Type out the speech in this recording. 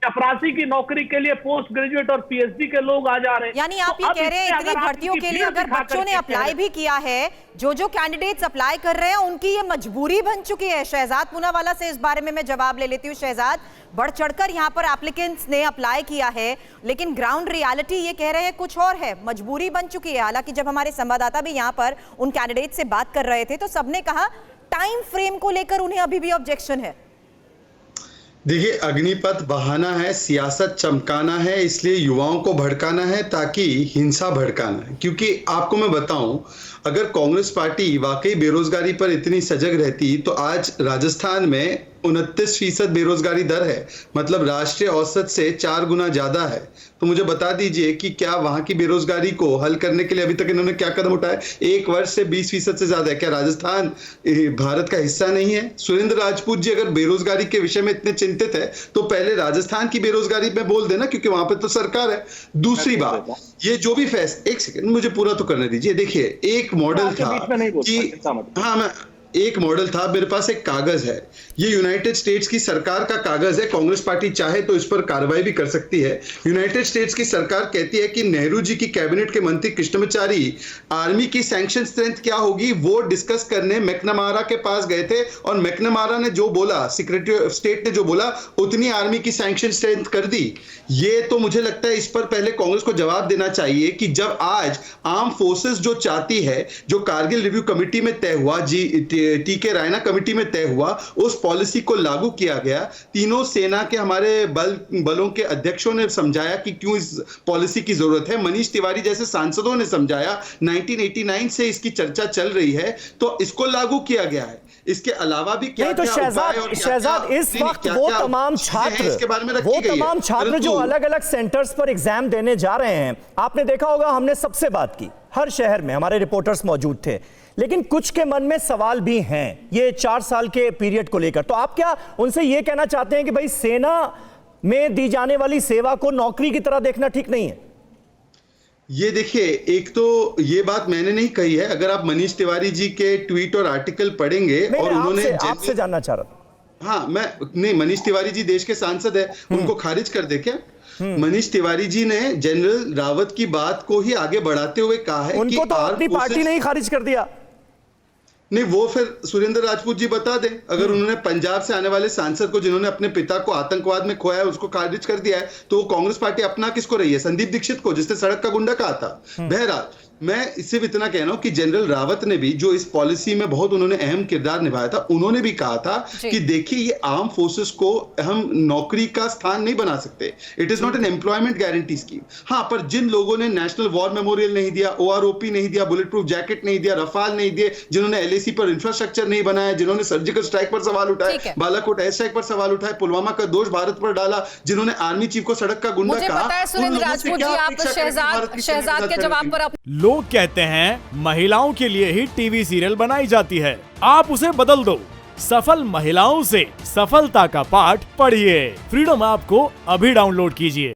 चपरासी की नौकरी के लिए पोस्ट ग्रेजुएट और पीएचडी के लोग आ जा रहे हैं। यानी आप ये कह रहे हैं इतनी भर्तियों के लिए अगर बच्चों ने अप्लाई भी किया है, जो कैंडिडेट्स अप्लाई कर रहे हैं उनकी ये मजबूरी बन चुकी है। शहजाद पूनावाला से इस बारे में मैं जवाब ले लेती हूँ। शहजाद, बढ़ चढ़कर यहाँ पर एप्लीकेंट्स ने अप्लाई किया है, लेकिन ग्राउंड रियलिटी ये कह रहे हैं कुछ और है, मजबूरी बन चुकी है। हालांकि जब हमारे संवाददाता भी यहाँ पर उन कैंडिडेट से बात कर रहे थे तो सबने कहा टाइम फ्रेम को लेकर उन्हें अभी भी ऑब्जेक्शन है। देखिए, अग्निपथ बहाना है, सियासत चमकाना है, इसलिए युवाओं को भड़काना है ताकि हिंसा भड़काना है। क्योंकि आपको मैं बताऊं, अगर कांग्रेस पार्टी वाकई बेरोजगारी पर इतनी सजग रहती तो आज राजस्थान में 29% बेरोजगारी दर है, मतलब राष्ट्रीय औसत से 4 गुना ज्यादा है। तो मुझे बता दीजिए कि क्या वहां की बेरोजगारी को हल करने के लिए अभी तक इन्होंने क्या कदम उठाए? एक वर्ष से 20% से ज्यादा है। क्या राजस्थान भारत का हिस्सा नहीं है? सुरेंद्र राजपूत जी अगर बेरोजगारी के विषय में इतने चिंतित है तो पहले राजस्थान की बेरोजगारी में बोल देना, क्योंकि वहां पे तो सरकार है। दूसरी बात, ये जो भी एक सेकंड मुझे पूरा तो करने दीजिए। देखिए, एक मॉडल था कि एक मॉडल था, मेरे पास एक कागज है, ये यूनाइटेड स्टेट्स की सरकार का कागज है। कांग्रेस पार्टी चाहे तो इस पर कार्रवाई भी कर सकती है। यूनाइटेड स्टेट्स की सरकार कहती है कि नेहरू जी की कैबिनेट के मंत्री कृष्णमाचारी आर्मी की सैंक्शन स्ट्रेंथ क्या होगी वो डिस्कस करने मैकनमारा के पास गए थे, और मैकनमारा ने जो बोला, सेक्रेटरी ऑफ स्टेट ने जो बोला, उतनी आर्मी की सैंक्शन स्ट्रेंथ कर दी। ये तो मुझे लगता है इस पर पहले कांग्रेस को जवाब देना चाहिए कि जब आज आर्म फोर्सेस जो चाहती है, जो कारगिल रिव्यू कमेटी में तय हुआ, टीके रायना कमेटी में तय हुआ, उस पॉलिसी को लागू किया गया। तीनों सेना के हमारे बलों के अध्यक्षों ने समझाया कि क्यों इस पॉलिसी की जरूरत है। मनीष तिवारी जैसे सांसदों ने समझाया। 1989 से इसकी चर्चा चल रही है, तो इसको लागू किया गया है। इसके अलावा भी क्या तो शहजाद इस वक्त वो तमाम छात्र जो अलग अलग सेंटर्स पर एग्जाम देने जा रहे हैं, आपने देखा होगा, हमने सबसे बात की, हर शहर में हमारे रिपोर्टर्स मौजूद थे, लेकिन कुछ के मन में सवाल भी हैं ये 4 साल के पीरियड को लेकर। तो आप क्या उनसे ये कहना चाहते हैं कि भाई सेना में दी जाने वाली सेवा को नौकरी की तरह देखना ठीक नहीं है? ये देखिए, एक तो ये बात मैंने नहीं कही है। अगर आप मनीष तिवारी जी के ट्वीट और आर्टिकल पढ़ेंगे, और उन्होंने आपसे जानना चाह रहा था। हाँ, मैं नहीं, मनीष तिवारी जी देश के सांसद है, उनको खारिज कर दे क्या? मनीष तिवारी जी ने जनरल रावत की बात को ही आगे बढ़ाते हुए कहा है उनको तो अपनी पार्टी ने ही खारिज कर दिया। नहीं, वो फिर सुरेंद्र राजपूत जी बता दें। अगर उन्होंने पंजाब से आने वाले सांसद को, जिन्होंने अपने पिता को आतंकवाद में खोया है, उसको खारिज कर दिया है, तो कांग्रेस पार्टी अपना किसको रही है? संदीप दीक्षित को, जिसने सड़क का गुंडा कहा था। बहरहाल, मैं इससे भी इतना कह रहा हूं कि जनरल रावत ने भी, जो इस पॉलिसी में बहुत उन्होंने अहम किरदार निभाया था, उन्होंने भी कहा था कि देखिए, ये आर्म फोर्सेस को हम नौकरी का स्थान नहीं बना सकते। It is not an employment guarantee scheme. हाँ, पर जिन लोगों ने नेशनल वॉर मेमोरियल नहीं दिया, ओआरओपी नहीं दिया, बुलेट प्रूफ जैकेट नहीं दिया, रफाल नहीं दिए, जिन्होंने एलएसी पर इंफ्रास्ट्रक्चर नहीं बनाया, जिन्होंने सर्जिकल स्ट्राइक पर सवाल उठाए, बालाकोट एयर स्ट्राइक पर सवाल उठाए, पुलवामा का दोष भारत पर डाला, जिन्होंने आर्मी चीफ को सड़क का गुंडा कहा, सुरेंद्र राजपूत जी, आप शहजाद के जवाब पर लोग कहते हैं महिलाओं के लिए ही टीवी सीरियल बनाई जाती है, आप उसे बदल दो। सफल महिलाओं से सफलता का पाठ पढ़िए। फ्रीडम ऐप को अभी डाउनलोड कीजिए।